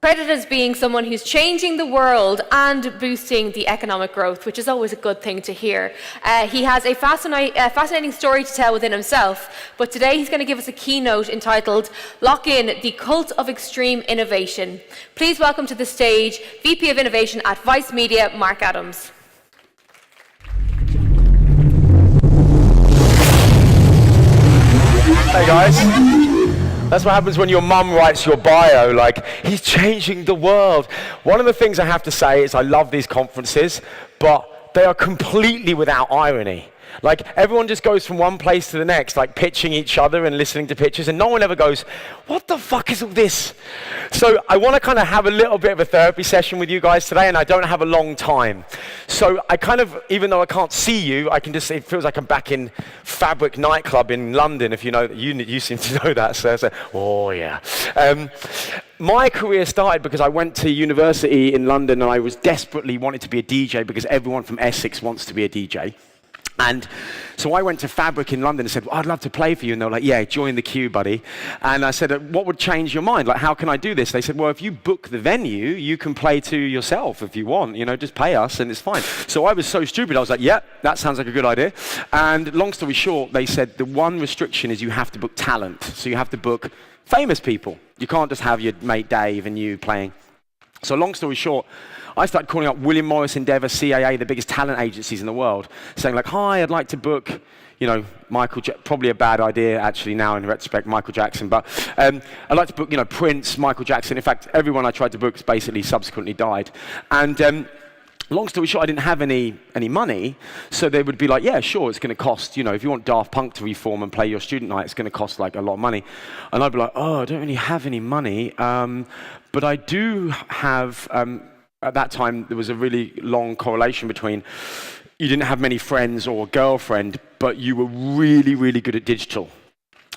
Credited as being someone who's changing the world and boosting the economic growth, which is always a good thing to hear. He has a fascinating story to tell within himself, but today he's going to give us a keynote entitled Lock In, the Cult of Extreme Innovation. Please welcome to the stage VP of Innovation at Vice Media, Mark Adams. Hey guys. That's what happens when your mum writes your bio, like, he's changing the world. One of the things I have to say is I love these conferences, but they are completely without irony. Like, everyone just goes from one place to the next, like pitching each other and listening to pitches, and no one ever goes, what the fuck is all this? So I want to kind of have a little bit of a therapy session with you guys today, and I don't have a long time. So I kind of, even though I can't see you, I can just, it feels like I'm back in Fabric nightclub in London, if you know, you seem to know that, so oh yeah. My career started because I went to university in London and I was desperately wanted to be a DJ because everyone from Essex wants to be a DJ. And so I went to Fabric in London and said, well, I'd love to play for you. And they were like, yeah, join the queue, buddy. And I said, what would change your mind? Like, how can I do this? They said, well, if you book the venue, you can play to yourself if you want. You know, just pay us and it's fine. So I was so stupid. I was like, yeah, that sounds like a good idea. And long story short, they said the one restriction is you have to book talent. So you have to book famous people. You can't just have your mate Dave and you playing. So long story short, I started calling up William Morris Endeavour, CAA, the biggest talent agencies in the world, saying like, hi, I'd like to book, you know, probably a bad idea actually now in retrospect, Michael Jackson, but I'd like to book, you know, Prince, Michael Jackson. In fact, everyone I tried to book basically subsequently died. And long story short, I didn't have any money, so they would be like, yeah, sure, it's going to cost, you know, if you want Daft Punk to reform and play your student night, it's going to cost like a lot of money. And I'd be like, oh, I don't really have any money, but I do have... At that time, there was a really long correlation between you didn't have many friends or a girlfriend, but you were really, really good at digital.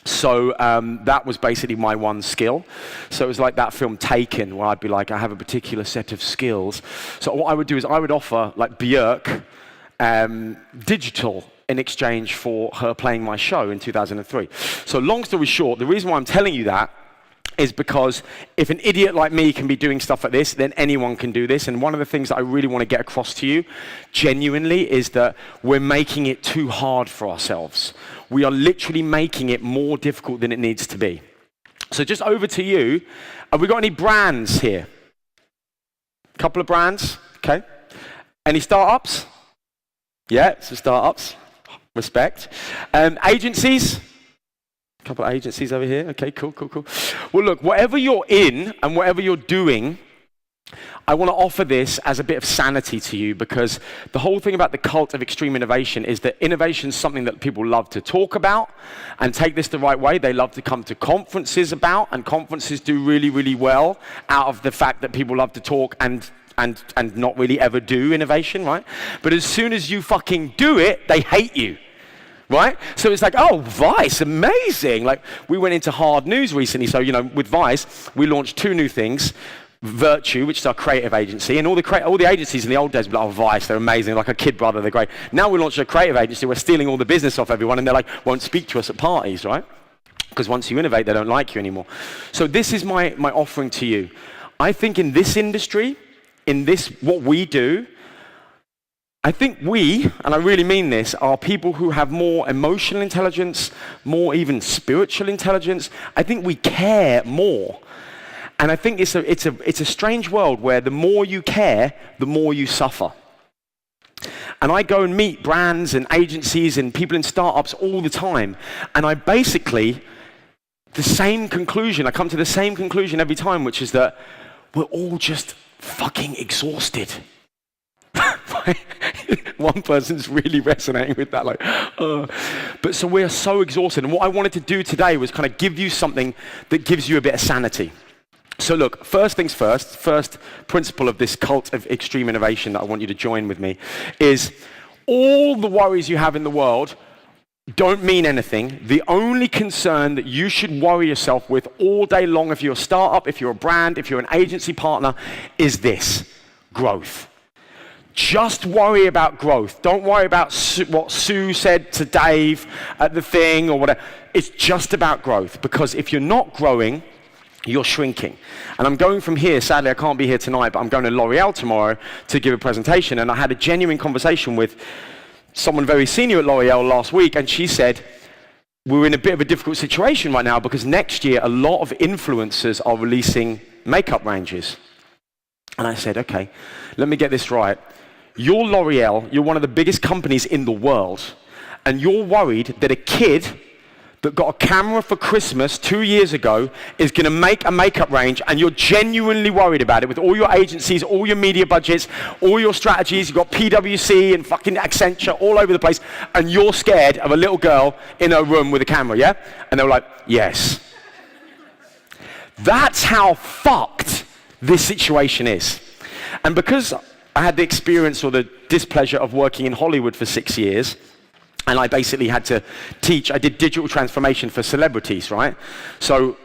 So that was basically my one skill. So it was like that film Taken, where I'd be like, I have a particular set of skills. So what I would do is I would offer, like Björk, digital in exchange for her playing my show in 2003. So long story short, the reason why I'm telling you that is because if an idiot like me can be doing stuff like this, then anyone can do this. And one of the things that I really want to get across to you, genuinely, is that we're making it too hard for ourselves. We are literally making it more difficult than it needs to be. So just over to you. Have we got any brands here? A couple of brands, okay. Any startups? Yeah, some startups. Respect. Agencies? Couple of agencies over here. Okay, cool. Well, look, whatever you're in and whatever you're doing, I want to offer this as a bit of sanity to you, because the whole thing about the cult of extreme innovation is that innovation is something that people love to talk about, and take this the right way, they love to come to conferences about, and conferences do really, really well out of the fact that people love to talk and not really ever do innovation, right? But as soon as you fucking do it, they hate you. Right? So it's like, oh, Vice, amazing. Like, we went into hard news recently. So, you know, with Vice, we launched 2 new things. Virtue, which is our creative agency, and all the agencies in the old days were like, oh, Vice, they're amazing, like a Kid Brother, they're great. Now we launched a creative agency, we're stealing all the business off everyone, and they're like, won't speak to us at parties, right? Because once you innovate, they don't like you anymore. So this is my offering to you. I think in this industry, in this, what we do, I think we, and I really mean this, are people who have more emotional intelligence, more even spiritual intelligence. I think we care more. And I think it's a strange world where the more you care, the more you suffer. And I go and meet brands and agencies and people in startups all the time. And I basically, I come to the same conclusion every time, which is that we're all just fucking exhausted. One person's really resonating with that, like, But so we're so exhausted. And what I wanted to do today was kind of give you something that gives you a bit of sanity. So look, first things first, first principle of this cult of extreme innovation that I want you to join with me is all the worries you have in the world don't mean anything. The only concern that you should worry yourself with all day long, if you're a startup, if you're a brand, if you're an agency partner, is this: growth. Just worry about growth. Don't worry about what Sue said to Dave at the thing or whatever. It's just about growth, because if you're not growing, you're shrinking. And I'm going from here, sadly I can't be here tonight, but I'm going to L'Oreal tomorrow to give a presentation, and I had a genuine conversation with someone very senior at L'Oreal last week, and she said, we're in a bit of a difficult situation right now because next year a lot of influencers are releasing makeup ranges. And I said, okay, let me get this right. You're L'Oreal, you're one of the biggest companies in the world, and you're worried that a kid that got a camera for Christmas 2 years ago is going to make a makeup range, and you're genuinely worried about it with all your agencies, all your media budgets, all your strategies. You've got PwC and fucking Accenture all over the place, and you're scared of a little girl in her room with a camera, yeah? And they were like, yes. That's how fucked this situation is. And because I had the experience or the displeasure of working in Hollywood for 6 years, and I basically had to teach, I did digital transformation for celebrities, right? So,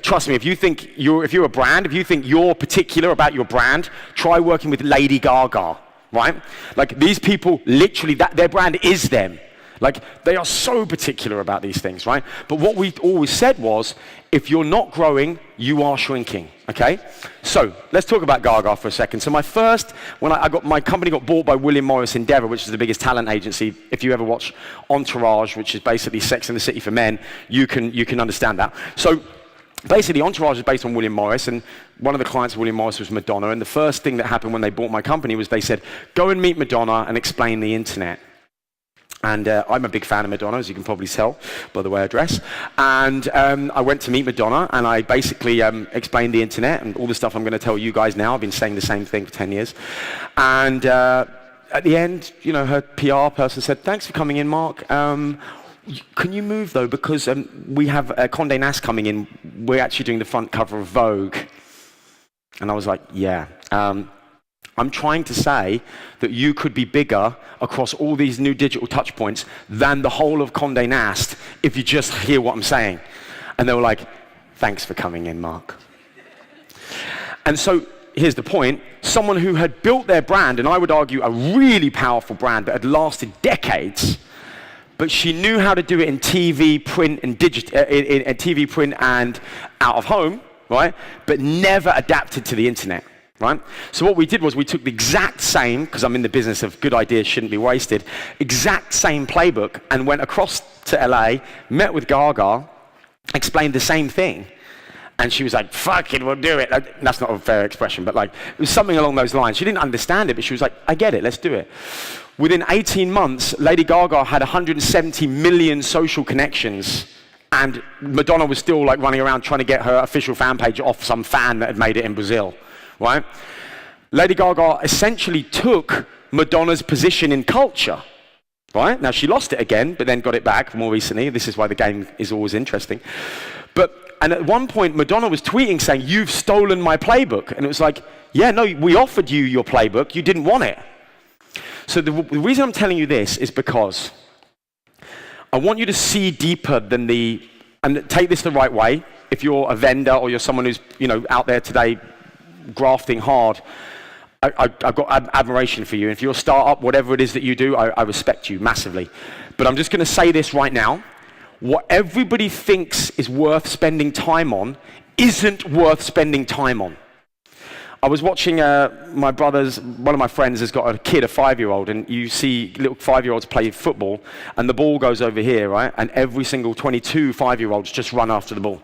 trust me, if you're a brand, if you think you're particular about your brand, try working with Lady Gaga, right? Like, these people, literally, their brand is them. Like, they are so particular about these things, right? But what we always said was, if you're not growing, you are shrinking, okay? So, let's talk about Gaga for a second. So my company got bought by William Morris Endeavor, which is the biggest talent agency. If you ever watch Entourage, which is basically Sex and the City for men, you can understand that. So, basically, Entourage is based on William Morris, and one of the clients of William Morris was Madonna, and the first thing that happened when they bought my company was they said, go and meet Madonna and explain the internet. And I'm a big fan of Madonna, as you can probably tell by the way I dress. And I went to meet Madonna, and I basically explained the internet and all the stuff I'm going to tell you guys now. I've been saying the same thing for 10 years. And at the end, her PR person said, thanks for coming in, Mark. Can you move, though, because we have Condé Nast coming in. We're actually doing the front cover of Vogue. And I was like, yeah. I'm trying to say that you could be bigger across all these new digital touch points than the whole of Condé Nast if you just hear what I'm saying. And they were like, thanks for coming in, Mark. And so here's the point. Someone who had built their brand, and I would argue a really powerful brand that had lasted decades, but she knew how to do it in TV, print, and TV, print, and out of home, right? But never adapted to the internet. Right? So what we did was we took the exact same, because I'm in the business of good ideas shouldn't be wasted, exact same playbook and went across to LA, met with Gaga, explained the same thing. And she was like, fuck it, we'll do it. That's not a fair expression, but it was something along those lines. She didn't understand it, but she was like, I get it, let's do it. Within 18 months, Lady Gaga had 170 million social connections, and Madonna was still running around trying to get her official fan page off some fan that had made it in Brazil. Right? Lady Gaga essentially took Madonna's position in culture. Right? Now, she lost it again, but then got it back more recently. This is why the game is always interesting. And at one point, Madonna was tweeting saying, you've stolen my playbook. And it was like, yeah, no, we offered you your playbook. You didn't want it. So the reason I'm telling you this is because I want you to see deeper than and take this the right way. If you're a vendor or you're someone who's, out there today grafting hard, I've got admiration for you. If you're a startup, whatever it is that you do, I respect you massively. But I'm just going to say this right now. What everybody thinks is worth spending time on isn't worth spending time on. I was watching one of my friends has got a kid, a 5-year-old, and you see little 5-year-olds play football, and the ball goes over here, right? And every single 22 5-year-olds just run after the ball.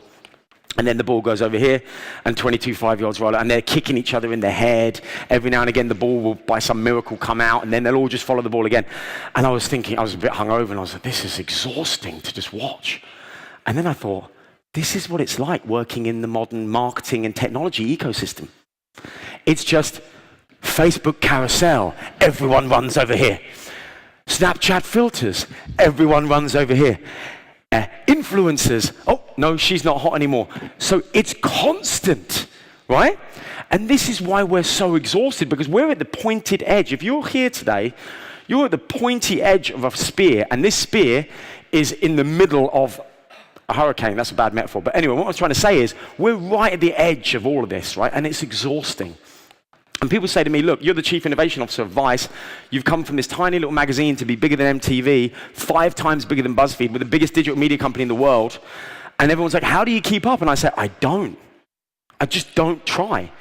And then the ball goes over here, and 22 5-year-olds roll it, and they're kicking each other in the head. Every now and again, the ball will, by some miracle, come out, and then they'll all just follow the ball again. And I was thinking, I was a bit hungover, and I was like, this is exhausting to just watch. And then I thought, this is what it's like working in the modern marketing and technology ecosystem. It's just Facebook carousel, everyone runs over here. Snapchat filters, everyone runs over here. Influencers, oh, no, she's not hot anymore. So it's constant, right? And this is why we're so exhausted, because we're at the pointed edge. If you're here today, you're at the pointy edge of a spear, and this spear is in the middle of a hurricane. That's a bad metaphor. But anyway, what I was trying to say is we're right at the edge of all of this, right? And it's exhausting. And people say to me, look, you're the chief innovation officer of Vice. You've come from this tiny little magazine to be bigger than MTV, 5 times bigger than BuzzFeed. We're the biggest digital media company in the world. And everyone's like, how do you keep up? And I say, I don't. I just don't try.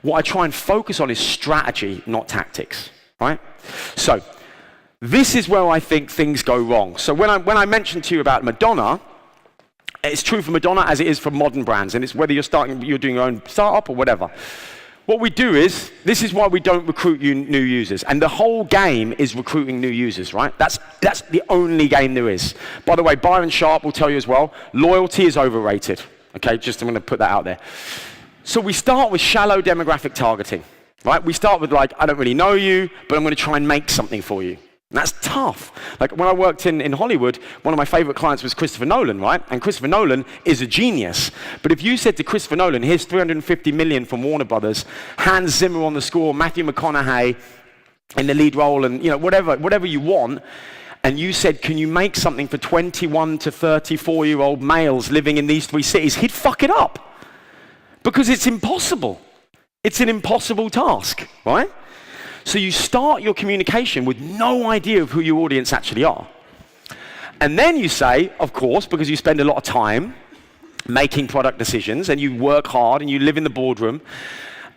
What I try and focus on is strategy, not tactics, right? So this is where I think things go wrong. So when I mentioned to you about Madonna, it's true for Madonna as it is for modern brands, and it's whether you're doing your own startup or whatever. What we do is, this is why we don't recruit new users, and the whole game is recruiting new users, right? That's the only game there is. By the way, Byron Sharp will tell you as well, loyalty is overrated. Okay, just I'm going to put that out there. So we start with shallow demographic targeting, right? We start with like, I don't really know you, but I'm going to try and make something for you. And that's tough. Like when I worked in Hollywood, one of my favorite clients was Christopher Nolan, right? And Christopher Nolan is a genius. But if you said to Christopher Nolan, here's $350 million from Warner Brothers, Hans Zimmer on the score, Matthew McConaughey in the lead role, and whatever you want, and you said, can you make something for 21 to 34-year-old males living in these 3 cities, he'd fuck it up. Because it's impossible. It's an impossible task, right? So you start your communication with no idea of who your audience actually are. And then you say, of course, because you spend a lot of time making product decisions and you work hard and you live in the boardroom,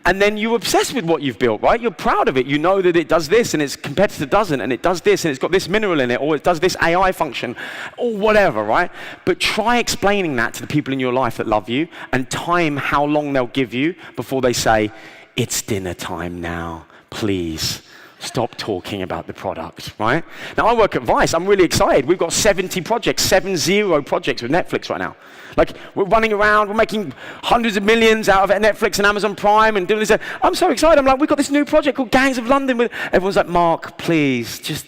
and then you're obsessed with what you've built, right? You're proud of it. You know that it does this and its competitor doesn't, and it does this and it's got this mineral in it, or it does this AI function, or whatever, right? But try explaining that to the people in your life that love you, and time how long they'll give you before they say, it's dinner time now. Please stop talking about the product, right? Now I work at Vice. I'm really excited. We've got 70 projects, 70 projects with Netflix right now. Like we're running around, we're making hundreds of millions out of Netflix and Amazon Prime and doing this. I'm so excited. I'm like, we've got this new project called Gangs of London. Everyone's like, Mark, please, just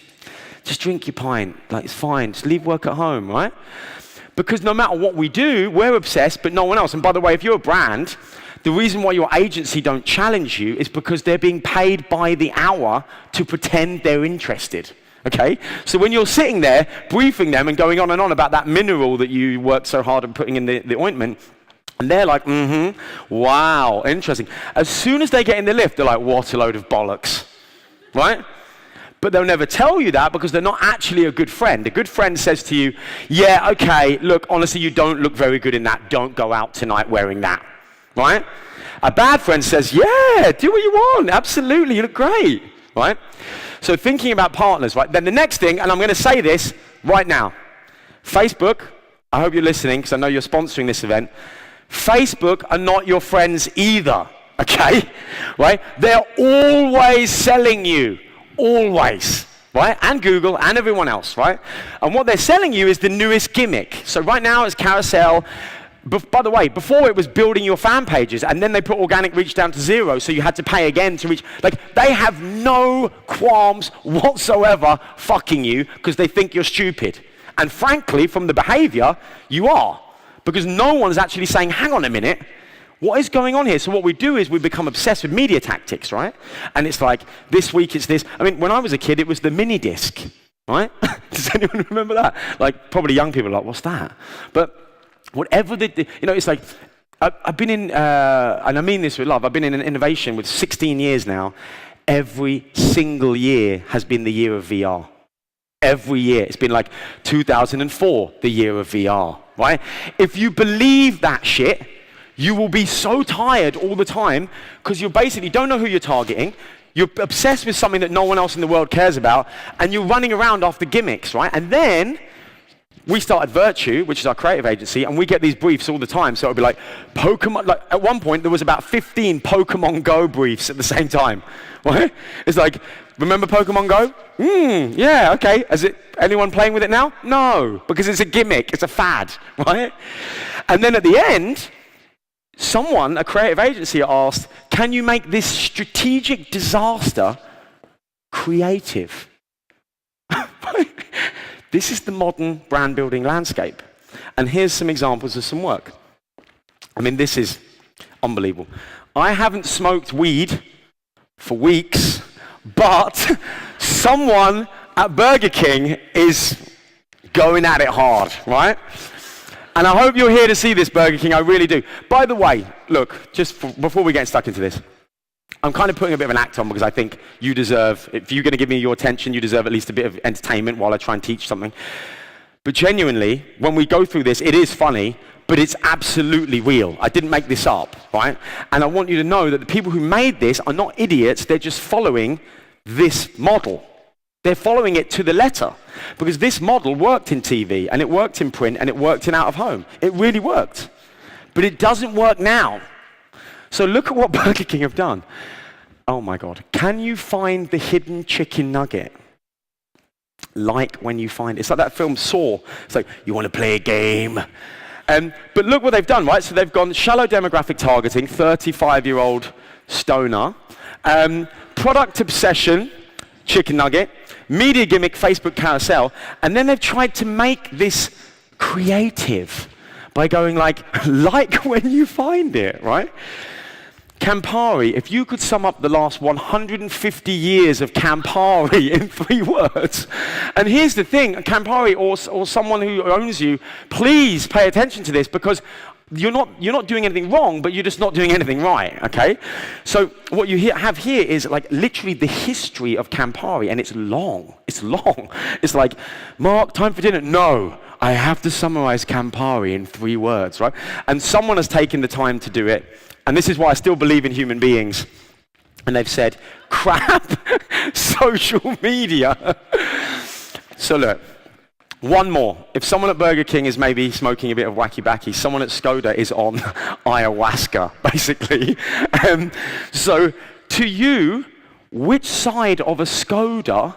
drink your pint. Like it's fine. Just leave work at home, right? Because no matter what we do, we're obsessed, but no one else. And by the way, if you're a brand, the reason why your agency don't challenge you is because they're being paid by the hour to pretend they're interested, okay? So when you're sitting there briefing them and going on and on about that mineral that you worked so hard at putting in the ointment, and they're like, wow, interesting. As soon as they get in the lift, they're like, what a load of bollocks, right? But they'll never tell you that because they're not actually a good friend. A good friend says to you, yeah, okay, look, honestly, you don't look very good in that. Don't go out tonight wearing that. Right? A bad friend says, yeah, do what you want. Absolutely, you look great. Right? So thinking about partners, right? Then the next thing, and I'm going to say this right now. Facebook, I hope you're listening because I know you're sponsoring this event. Facebook are not your friends either. Okay? Right? They're always selling you. Always. Right? And Google and everyone else. Right? And what they're selling you is the newest gimmick. So right now it's carousel. By the way, before it was building your fan pages, and then they put organic reach down to 0, so you had to pay again to reach. Like, they have no qualms whatsoever fucking you because they think you're stupid. And frankly, from the behavior, you are. Because no one's actually saying, hang on a minute, what is going on here? So what we do is we become obsessed with media tactics, right? And it's like, this week it's this. I mean, when I was a kid, it was the mini disc, right? Does anyone remember that? Like, probably young people are like, what's that? But whatever it's like, I've been in, and I mean this with love, I've been in an innovation with 16 years now. Every single year has been the year of VR. Every year. It's been like 2004, the year of VR, right? If you believe that shit, you will be so tired all the time because you basically don't know who you're targeting. You're obsessed with something that no one else in the world cares about, and you're running around after gimmicks, right? And then we started Virtue, which is our creative agency, and we get these briefs all the time. So it would be like Pokemon. Like at one point, there was about 15 Pokemon Go briefs at the same time. Right? It's like, remember Pokemon Go? Yeah, okay. Is it anyone playing with it now? No, because it's a gimmick. It's a fad, right? And then at the end, someone, a creative agency, asked, "Can you make this strategic disaster creative?" This is the modern brand building landscape. And here's some examples of some work. I mean, this is unbelievable. I haven't smoked weed for weeks, but someone at Burger King is going at it hard, right? And I hope you're here to see this, Burger King. I really do. By the way, look, before we get stuck into this, I'm kind of putting a bit of an act on because I think you deserve, if you're going to give me your attention, you deserve at least a bit of entertainment while I try and teach something. But genuinely, when we go through this, it is funny, but it's absolutely real. I didn't make this up, right? And I want you to know that the people who made this are not idiots. They're just following this model. They're following it to the letter, because this model worked in TV, and it worked in print, and it worked in out of home. It really worked. But it doesn't work now. So look at what Burger King have done. Oh my God. Can you find the hidden chicken nugget? Like when you find it. It's like that film Saw. It's like, you want to play a game? But look what they've done, right? So they've gone shallow demographic targeting, 35-year-old stoner, product obsession, chicken nugget, media gimmick, Facebook carousel, and then they've tried to make this creative by going like when you find it, right? Campari, if you could sum up the last 150 years of Campari in 3 words, and here's the thing, Campari or someone who owns you, please pay attention to this, because you're not doing anything wrong, but you're just not doing anything right, okay? So what you have here is like literally the history of Campari, and it's long. It's long. It's like, Mark, time for dinner? No, I have to summarize Campari in 3 words, right? And someone has taken the time to do it. And this is why I still believe in human beings. And they've said, crap, social media. So look, one more. If someone at Burger King is maybe smoking a bit of wacky backy, someone at Skoda is on ayahuasca, basically. So to you, which side of a Skoda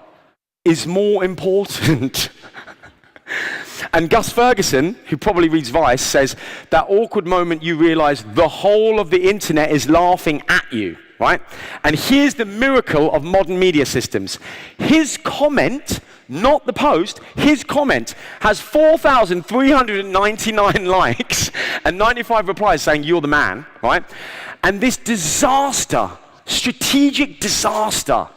is more important? And Gus Ferguson, who probably reads Vice, says that awkward moment you realize the whole of the internet is laughing at you, right? And here's the miracle of modern media systems. His comment, not the post, his comment has 4,399 likes and 95 replies saying you're the man, right? And this disaster, strategic disaster,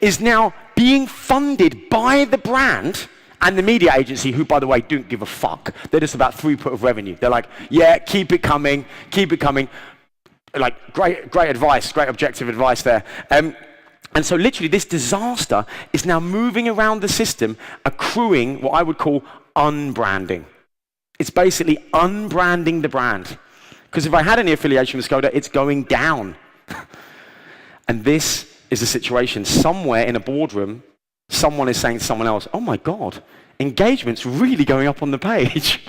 is now being funded by the brand and the media agency, who, by the way, don't give a fuck. They're just about throughput of revenue. They're like, yeah, keep it coming, keep it coming. Like, great advice, great objective advice there. And so literally this disaster is now moving around the system, accruing what I would call unbranding. It's basically unbranding the brand. Because if I had any affiliation with Skoda, it's going down. And this is a situation somewhere in a boardroom. Someone is saying to someone else, oh my God, engagement's really going up on the page.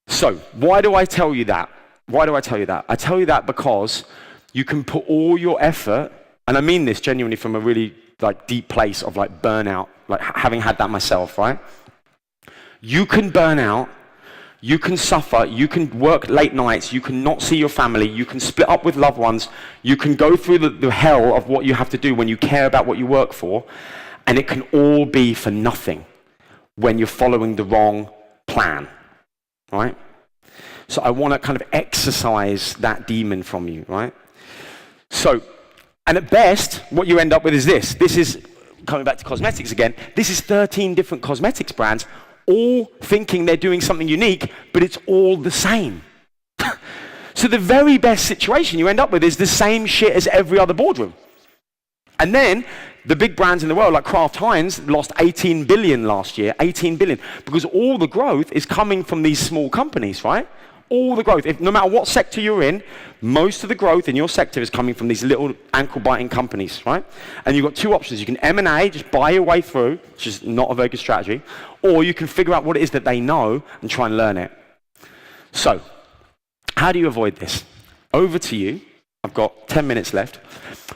So, why do I tell you that? Why do I tell you that? I tell you that because you can put all your effort, and I mean this genuinely from a really deep place of burnout, having had that myself, right? You can burn out, you can suffer, you can work late nights, you can not see your family, you can split up with loved ones, you can go through the hell of what you have to do when you care about what you work for, and it can all be for nothing when you're following the wrong plan, right? So I want to kind of exercise that demon from you, right? So, and at best, what you end up with is this. This is, coming back to cosmetics again, this is 13 different cosmetics brands all thinking they're doing something unique, but it's all the same. So the very best situation you end up with is the same shit as every other boardroom. And then the big brands in the world, like Kraft Heinz, lost 18 billion last year, 18 billion, because all the growth is coming from these small companies, right? All the growth, no matter what sector you're in, most of the growth in your sector is coming from these little ankle-biting companies, right? And you've got 2 options. You can M&A, just buy your way through, which is not a very good strategy, or you can figure out what it is that they know and try and learn it. So, how do you avoid this? Over to you. I've got 10 minutes left.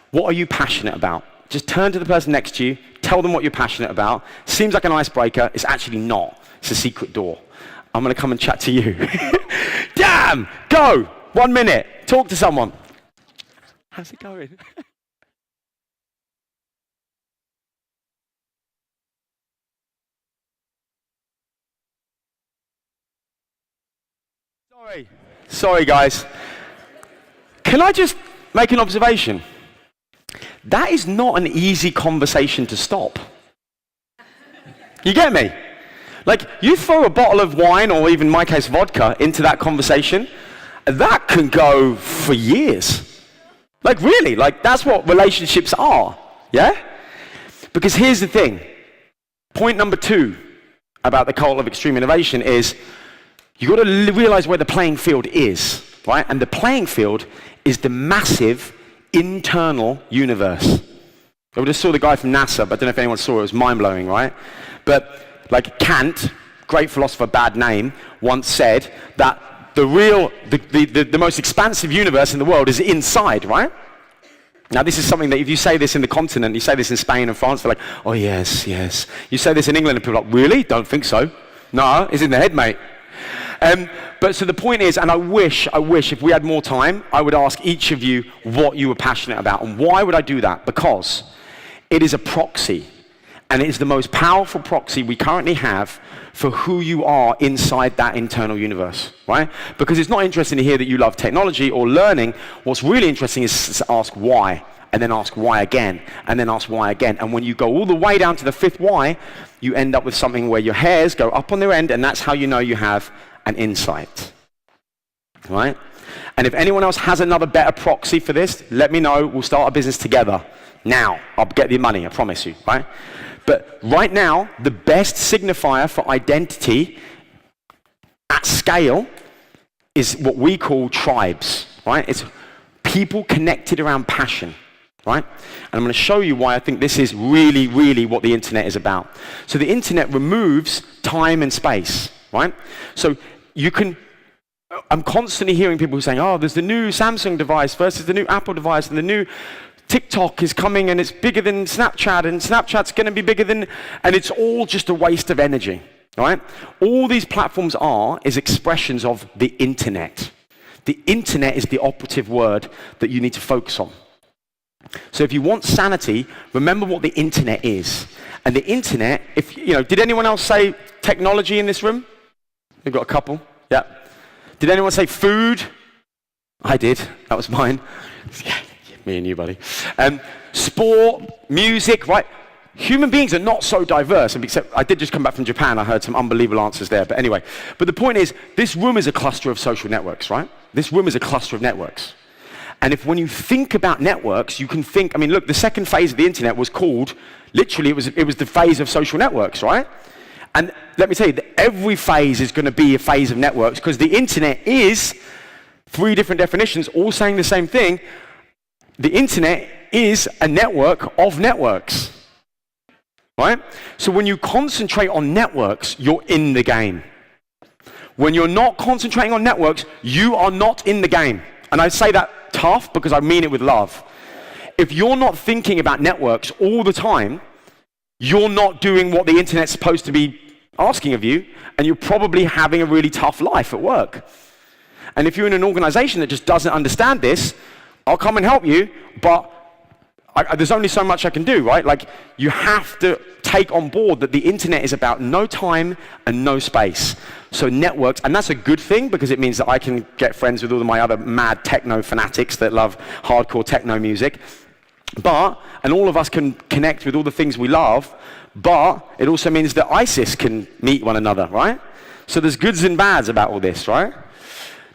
What are you passionate about? Just turn to the person next to you, tell them what you're passionate about. Seems like an icebreaker. It's actually not. It's a secret door. I'm going to come and chat to you. Damn! Go! 1 minute. Talk to someone. How's it going? Sorry, guys. Can I just make an observation? That is not an easy conversation to stop. You get me? You throw a bottle of wine, or even in my case, vodka, into that conversation, that can go for years. Really, that's what relationships are, yeah? Because here's the thing. Point number 2 about the cult of extreme innovation is You've got to realize where the playing field is, right? And the playing field is the massive internal universe. I just saw the guy from NASA, but I don't know if anyone saw it. It was mind-blowing, right? But like Kant, great philosopher, bad name, once said that the most expansive universe in the world is inside, right? Now, this is something that if you say this in the continent, you say this in Spain and France, they're like, oh, yes, yes. You say this in England, and people are like, really? Don't think so. No, it's in the head, mate. But so the point is, and I wish if we had more time, I would ask each of you what you were passionate about. And why would I do that? Because it is a proxy, and it is the most powerful proxy we currently have for who you are inside that internal universe, right? Because it's not interesting to hear that you love technology or learning. What's really interesting is to ask why, and then ask why again, and then ask why again. And when you go all the way down to the fifth why, you end up with something where your hairs go up on their end, and that's how you know you have an insight, right? And if anyone else has another better proxy for this, let me know. We'll start a business together. Now, I'll get the money, I promise you, right? But right now, the best signifier for identity at scale is what we call tribes, right? It's people connected around passion, right? And I'm going to show you why I think this is really, really what the internet is about. So the internet removes time and space, right? So you can, I'm constantly hearing people saying, oh, there's the new Samsung device versus the new Apple device, and the new TikTok is coming and it's bigger than Snapchat, and Snapchat's going to be bigger than, and it's all just a waste of energy, right? All these platforms is expressions of the internet. The internet is the operative word that you need to focus on. So if you want sanity, remember what the internet is. And the internet, if you know, did anyone else say technology in this room? We've got a couple. Yeah. Did anyone say food? I did. That was mine. Yeah. Me and you, buddy. Sport, music, right? Human beings are not so diverse. Except I did just come back from Japan. I heard some unbelievable answers there. But anyway, but the point is, this room is a cluster of social networks, right? This room is a cluster of networks. And if when you think about networks, you can think, I mean, look, the second phase of the internet was called, literally, it was the phase of social networks, right? And let me tell you, that every phase is going to be a phase of networks, because the internet is three different definitions, all saying the same thing. The internet is a network of networks, right? So when you concentrate on networks, you're in the game. When you're not concentrating on networks, you are not in the game. And I say that tough because I mean it with love. If you're not thinking about networks all the time, you're not doing what the internet's supposed to be asking of you, and you're probably having a really tough life at work. And if you're in an organization that just doesn't understand this, I'll come and help you, but there's only so much I can do, right? Like, you have to take on board that the internet is about no time and no space. So networks, and that's a good thing because it means that I can get friends with all of my other mad techno fanatics that love hardcore techno music. And all of us can connect with all the things we love, but it also means that ISIS can meet one another, right? So there's goods and bads about all this, right?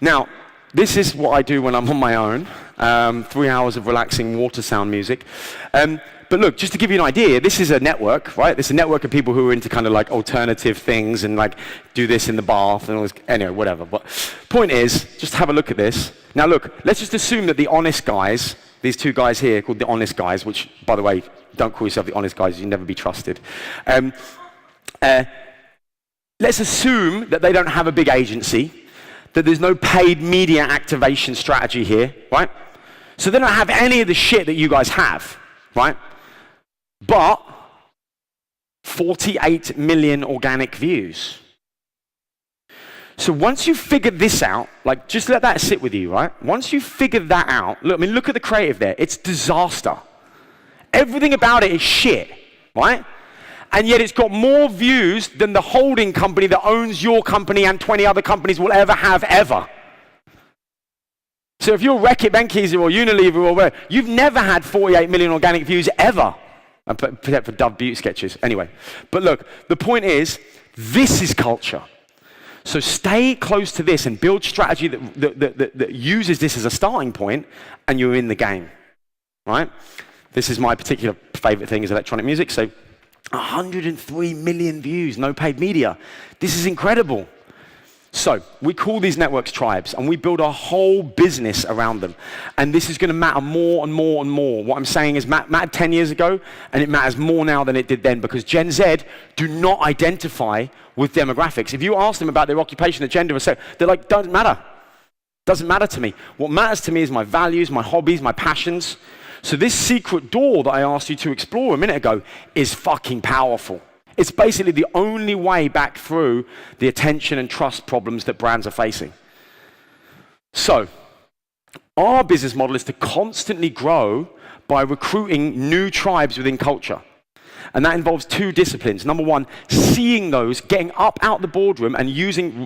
Now, this is what I do when I'm on my own. 3 hours of relaxing water sound music. But look, just to give you an idea, this is a network, right? This is a network of people who are into kind of like alternative things and like do this in the bath and all this, anyway, whatever. But point is, just have a look at this. Now look, let's just assume that the honest guys, these two guys here called the honest guys, which, by the way, don't call yourself the honest guys, you'll never be trusted. Let's assume that they don't have a big agency, that there's no paid media activation strategy here, right? So they don't have any of the shit that you guys have, right? But 48 million organic views. So once you figure this out, like just let that sit with you, right? Once you figure that out, look at the creative there. It's disaster. Everything about it is shit, right? And yet it's got more views than the holding company that owns your company and 20 other companies will ever have ever. So if you're Reckitt Benckiser or Unilever or whatever, you've never had 48 million organic views ever. Except for Dove beauty sketches. Anyway, but look, the point is, this is culture. So stay close to this and build strategy that uses this as a starting point, and you're in the game, right? This is my particular favorite thing is electronic music. So 103 million views, no paid media. This is incredible. So we call these networks tribes, and we build a whole business around them. And this is going to matter more and more and more. What I'm saying is mattered 10 years ago, and it matters more now than it did then, because Gen Z do not identify with demographics. If you ask them about their occupation, their gender, or sex, they're like, doesn't matter. Doesn't matter to me. What matters to me is my values, my hobbies, my passions. So this secret door that I asked you to explore a minute ago is fucking powerful. It's basically the only way back through the attention and trust problems that brands are facing. So, our business model is to constantly grow by recruiting new tribes within culture. And that involves two disciplines. Number one, seeing those, getting up out the boardroom and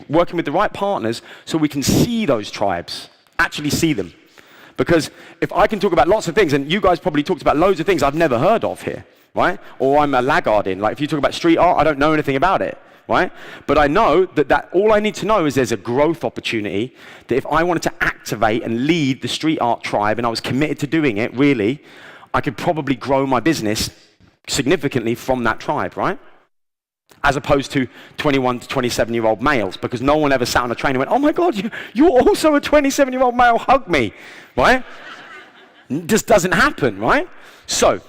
working with the right partners so we can see those tribes, actually see them. Because if I can talk about lots of things, and you guys probably talked about loads of things I've never heard of here, right? Or I'm a laggard in. Like if you talk about street art, I don't know anything about it, right? But I know that all I need to know is there's a growth opportunity that if I wanted to activate and lead the street art tribe and I was committed to doing it, really, I could probably grow my business significantly from that tribe, right? As opposed to 21 to 27-year-old males, because no one ever sat on a train and went, oh my God, you're also a 27-year-old male, hug me, right? It just doesn't happen, right? So,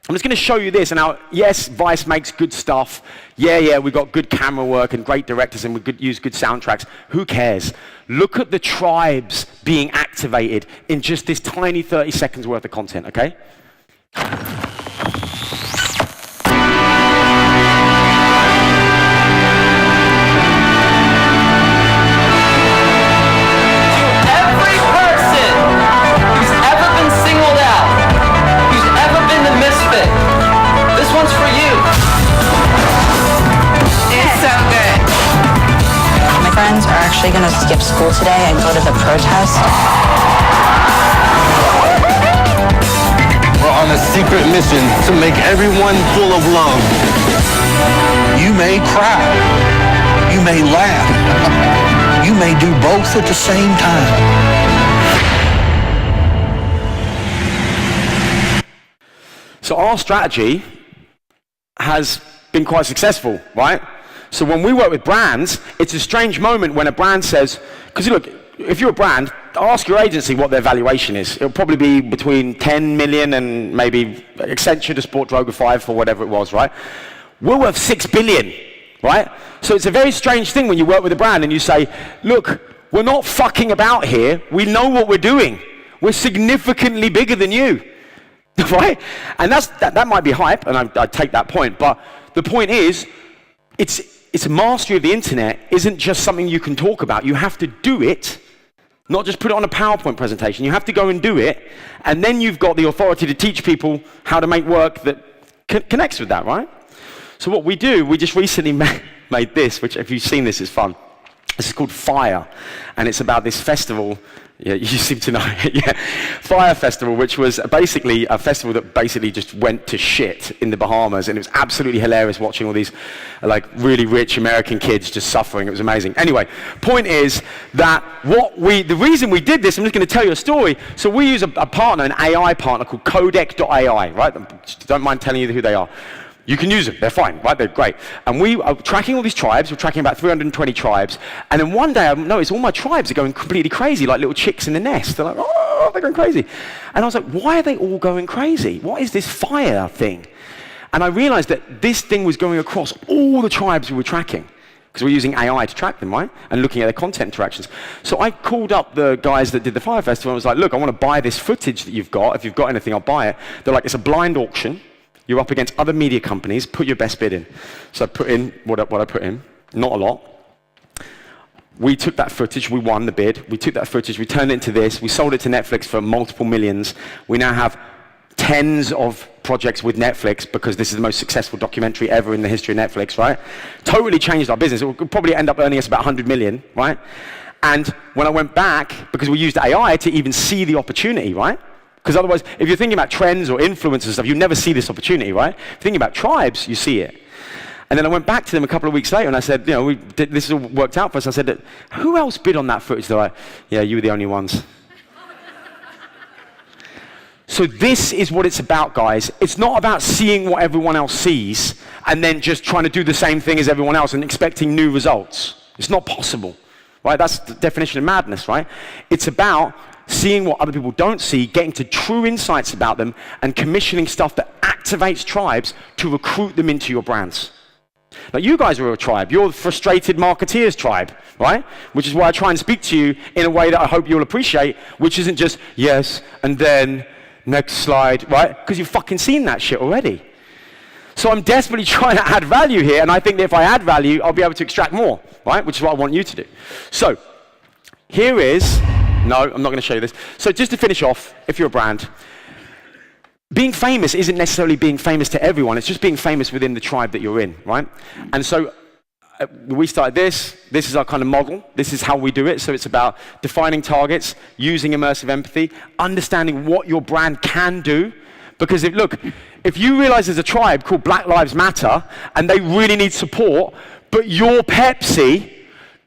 I'm just going to show you this, and now, yes, Vice makes good stuff. Yeah, we've got good camera work and great directors, and we use good soundtracks. Who cares? Look at the tribes being activated in just this tiny 30 seconds worth of content, okay? Every person who's ever been singled out, who's ever been the misfit, this one's for you. It's so good. My friends are actually going to skip school today and go to the protest. We're on a secret mission to make everyone full of love. You may cry. You may laugh. You may do both at the same time. So our strategy has been quite successful, right? So when we work with brands, it's a strange moment when a brand says, because look, if you're a brand, ask your agency what their valuation is. It'll probably be between 10 million and maybe Accenture to Sport Droga 5 for whatever it was, right? We're worth 6 billion, right? So it's a very strange thing when you work with a brand and you say, look, we're not fucking about here. We know what we're doing. We're significantly bigger than you, right? And that might be hype, and I take that point, but the point is, it's mastery of the internet isn't just something you can talk about. You have to do it, not just put it on a PowerPoint presentation. You have to go and do it, and then you've got the authority to teach people how to make work that connects with that, right? So what we do, we just recently made this, which if you've seen this, is fun. This is called Fire, and it's about this festival. Yeah, you seem to know it. Yeah, Fire Festival, which was basically a festival that basically just went to shit in the Bahamas, and it was absolutely hilarious watching all these like really rich American kids just suffering. It was amazing. Anyway, point is that the reason we did this, I'm just going to tell you a story. So we use a partner, an AI partner called Codec.ai, right? Don't mind telling you who they are. You can use them, they're fine, right? They're great. And we are tracking all these tribes, we're tracking about 320 tribes, and then one day I noticed all my tribes are going completely crazy, like little chicks in the nest. They're like, oh, they're going crazy. And I was like, why are they all going crazy? What is this fire thing? And I realized that this thing was going across all the tribes we were tracking, because we're using AI to track them, right? And looking at their content interactions. So I called up the guys that did the Fire Festival and was like, look, I want to buy this footage that you've got. If you've got anything, I'll buy it. They're like, it's a blind auction. You're up against other media companies, put your best bid in. So I put in what I put in, not a lot. We took that footage, we won the bid. We took that footage, we turned it into this. We sold it to Netflix for multiple millions. We now have tens of projects with Netflix because this is the most successful documentary ever in the history of Netflix, right? Totally changed our business. It will probably end up earning us about 100 million, right? And when I went back, because we used AI to even see the opportunity, right? Because otherwise, if you're thinking about trends or influencers and stuff, you never see this opportunity, right? If you're thinking about tribes, you see it. And then I went back to them a couple of weeks later and I said, you know, this all worked out for us. I said, who else bid on that footage? They're like, yeah, you were the only ones. So this is what it's about, guys. It's not about seeing what everyone else sees and then just trying to do the same thing as everyone else and expecting new results. It's not possible, right? That's the definition of madness, right? It's about seeing what other people don't see, getting to true insights about them, and commissioning stuff that activates tribes to recruit them into your brands. Now, you guys are a tribe. You're the frustrated marketeers tribe, right? Which is why I try and speak to you in a way that I hope you'll appreciate, which isn't just yes, and then next slide, right? Because you've fucking seen that shit already. So I'm desperately trying to add value here, and I think that if I add value, I'll be able to extract more, right? Which is what I want you to do. So here is, no, I'm not going to show you this. So just to finish off, if you're a brand, being famous isn't necessarily being famous to everyone. It's just being famous within the tribe that you're in, right? And so we started this. This is our kind of model. This is how we do it. So it's about defining targets, using immersive empathy, understanding what your brand can do. Because if you realize there's a tribe called Black Lives Matter and they really need support, but you're Pepsi,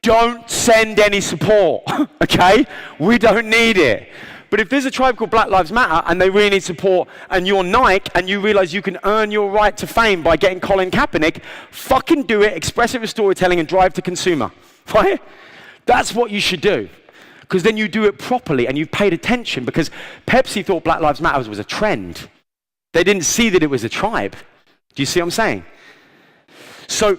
don't send any support, okay? We don't need it. But if there's a tribe called Black Lives Matter and they really need support and you're Nike and you realize you can earn your right to fame by getting Colin Kaepernick, fucking do it, express it with storytelling and drive to consumer, right? That's what you should do. Because then you do it properly and you've paid attention, because Pepsi thought Black Lives Matter was a trend. They didn't see that it was a tribe. Do you see what I'm saying? So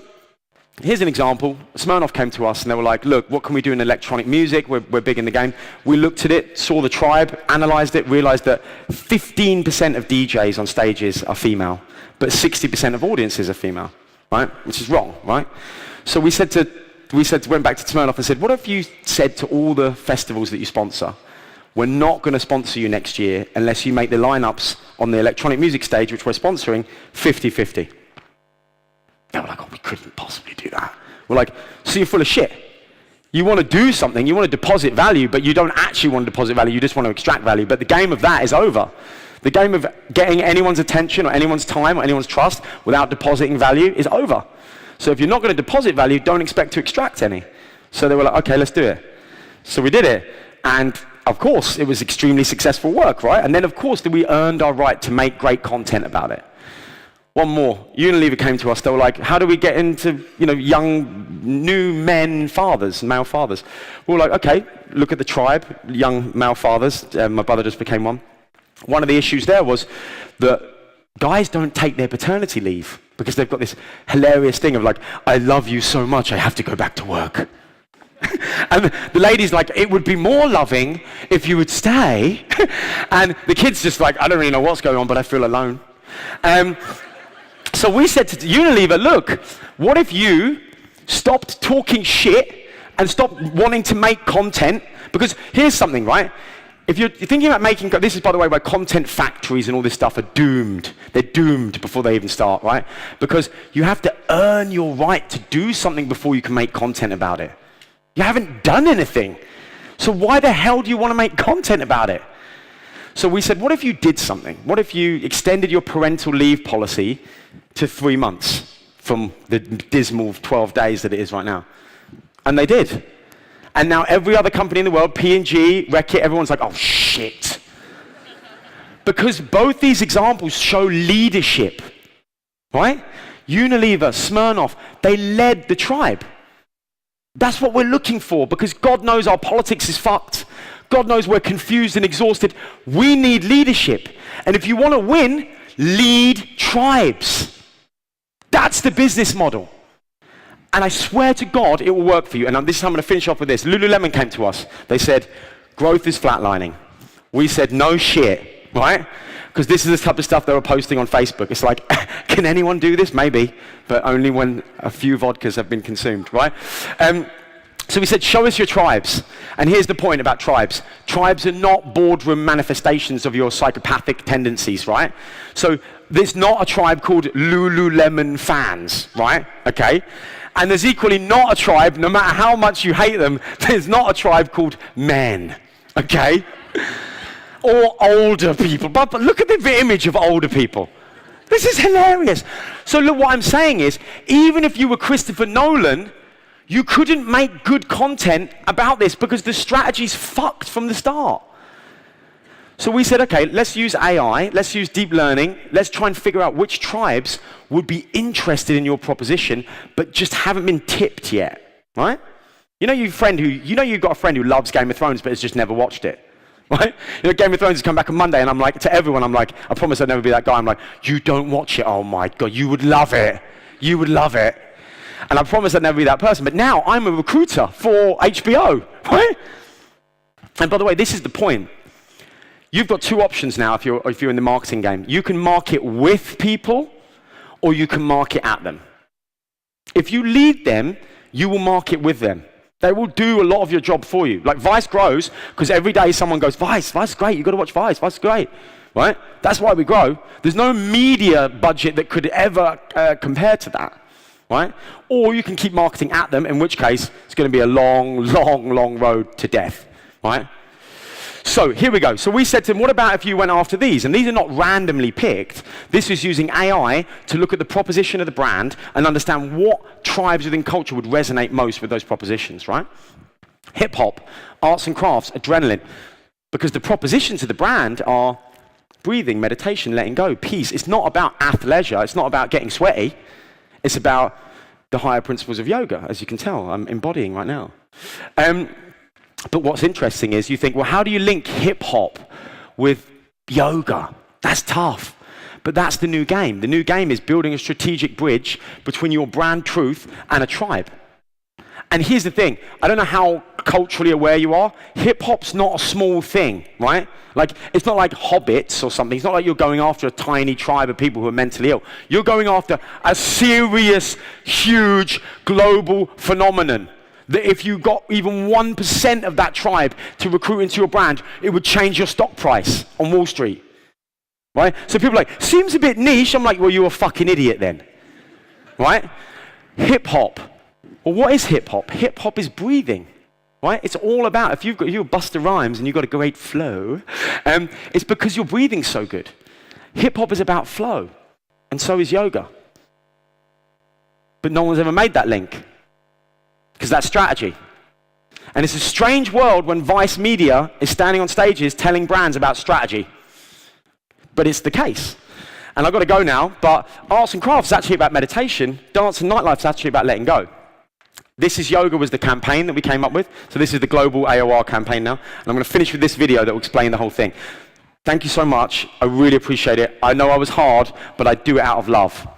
here's an example. Smirnoff came to us and they were like, look, what can we do in electronic music? We're big in the game. We looked at it, saw the tribe, analyzed it, realized that 15% of DJs on stages are female, but 60% of audiences are female, right? Which is wrong, right? So went back to Smirnoff and said, what if you said to all the festivals that you sponsor, we're not going to sponsor you next year unless you make the lineups on the electronic music stage, which we're sponsoring, 50-50. They were like, oh, we couldn't possibly do that. We're like, so you're full of shit. You want to do something, you want to deposit value, but you don't actually want to deposit value, you just want to extract value. But the game of that is over. The game of getting anyone's attention or anyone's time or anyone's trust without depositing value is over. So if you're not going to deposit value, don't expect to extract any. So they were like, okay, let's do it. So we did it. And of course, it was extremely successful work, right? And then of course, we earned our right to make great content about it. One more. Unilever came to us. They were like, how do we get into, young, new men fathers, male fathers? We were like, okay, look at the tribe, young male fathers. My brother just became one. One of the issues there was that guys don't take their paternity leave because they've got this hilarious thing of like, I love you so much, I have to go back to work. And the lady's like, it would be more loving if you would stay. And the kid's just like, I don't really know what's going on, but I feel alone. So we said to Unilever, look, what if you stopped talking shit and stopped wanting to make content? Because here's something, right? If you're thinking about making, this is by the way why content factories and all this stuff are doomed. They're doomed before they even start, right? Because you have to earn your right to do something before you can make content about it. You haven't done anything. So why the hell do you want to make content about it? So we said, what if you did something? What if you extended your parental leave policy to 3 months from the dismal 12 days that it is right now? And they did. And now every other company in the world, P&G, Reckitt, everyone's like, oh shit. Because both these examples show leadership, right? Unilever, Smirnoff, they led the tribe. That's what we're looking for, because God knows our politics is fucked. God knows we're confused and exhausted. We need leadership. And if you want to win, lead tribes. That's the business model. And I swear to God, it will work for you. And this time I'm going to finish off with this. Lululemon came to us. They said, growth is flatlining. We said, no shit, right? Because this is the type of stuff they were posting on Facebook. It's like, can anyone do this? Maybe, but only when a few vodkas have been consumed, right? So we said, show us your tribes. And here's the point about tribes. Tribes are not boardroom manifestations of your psychopathic tendencies, right? So there's not a tribe called Lululemon fans, right? Okay? And there's equally not a tribe, no matter how much you hate them, there's not a tribe called men, okay? Or older people. But look at the image of older people. This is hilarious. So look, what I'm saying is, even if you were Christopher Nolan, you couldn't make good content about this because the strategy's fucked from the start. So we said, okay, let's use AI, let's use deep learning, let's try and figure out which tribes would be interested in your proposition, but just haven't been tipped yet, right? You know you've got a friend who loves Game of Thrones but has just never watched it. Right? You know, Game of Thrones has come back on Monday and I'm like, to everyone, I'm like, I promise I'll never be that guy. I'm like, you don't watch it. Oh my God, you would love it. You would love it. And I promise I'd never be that person. But now I'm a recruiter for HBO, right? And by the way, this is the point. You've got two options now if you're in the marketing game. You can market with people or you can market at them. If you lead them, you will market with them. They will do a lot of your job for you. Like Vice grows because every day someone goes, Vice is great. You've got to watch Vice. Vice is great. Right? That's why we grow. There's no media budget that could ever compare to that. Right? Or you can keep marketing at them, in which case it's going to be a long, long, long road to death. Right? So here we go. So we said to him, what about if you went after these? And these are not randomly picked. This is using AI to look at the proposition of the brand and understand what tribes within culture would resonate most with those propositions, right? Hip hop, arts and crafts, adrenaline. Because the propositions of the brand are breathing, meditation, letting go, peace. It's not about athleisure. It's not about getting sweaty. It's about the higher principles of yoga, as you can tell I'm embodying right now. But what's interesting is you think, well, how do you link hip-hop with yoga? That's tough. But that's the new game. The new game is building a strategic bridge between your brand truth and a tribe. And here's the thing. I don't know how culturally aware you are. Hip-hop's not a small thing, right? Like, it's not like hobbits or something. It's not like you're going after a tiny tribe of people who are mentally ill. You're going after a serious, huge, global phenomenon. That if you got even 1% of that tribe to recruit into your brand, it would change your stock price on Wall Street, right? So people are like, seems a bit niche. I'm like, well, you're a fucking idiot then, right? Hip hop. Well, what is hip hop? Hip hop is breathing, right? It's all about, if you're Busta Rhymes and you've got a great flow, it's because you're breathing so good. Hip hop is about flow, and so is yoga. But no one's ever made that link. Because that's strategy. And it's a strange world when Vice Media is standing on stages telling brands about strategy. But it's the case. And I've got to go now, but arts and crafts is actually about meditation. Dance and nightlife is actually about letting go. This is Yoga was the campaign that we came up with. So this is the global AOR campaign now. And I'm going to finish with this video that will explain the whole thing. Thank you so much. I really appreciate it. I know I was hard, but I do it out of love.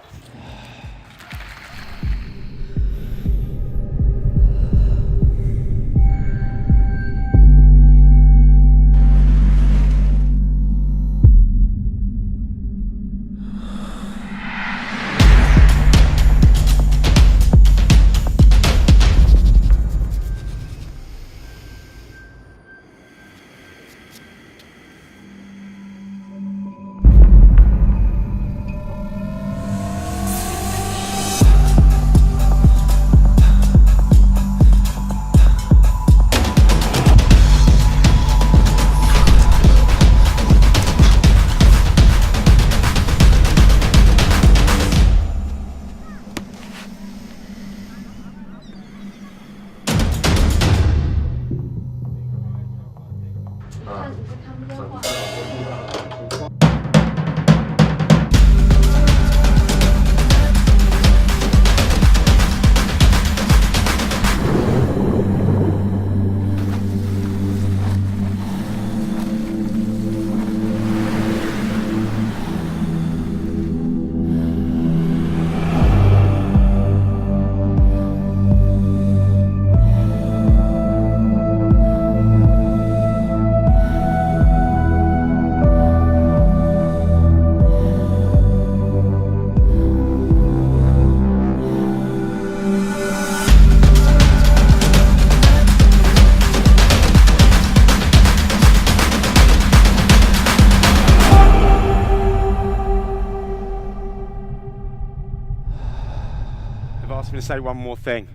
Asked me to say one more thing.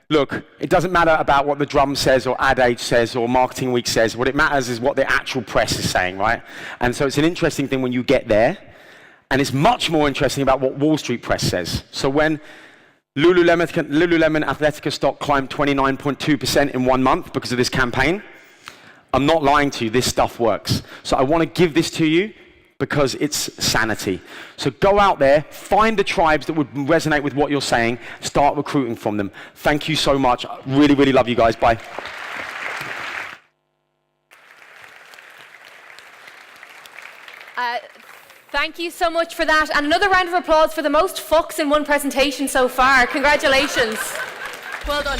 Look, it doesn't matter about what the drum says or Ad Age says or Marketing Week says. What it matters is what the actual press is saying, right? And so it's an interesting thing when you get there, and it's much more interesting about what Wall Street press says. So when Lululemon Athletica stock climbed 29.2% in 1 month because of this campaign, I'm not lying to you, this stuff works. So I want to give this to you because it's sanity. So go out there, find the tribes that would resonate with what you're saying, start recruiting from them. Thank you so much. Really, really love you guys. Bye. Thank you so much for that. And another round of applause for the most fucks in one presentation so far. Congratulations. Well done.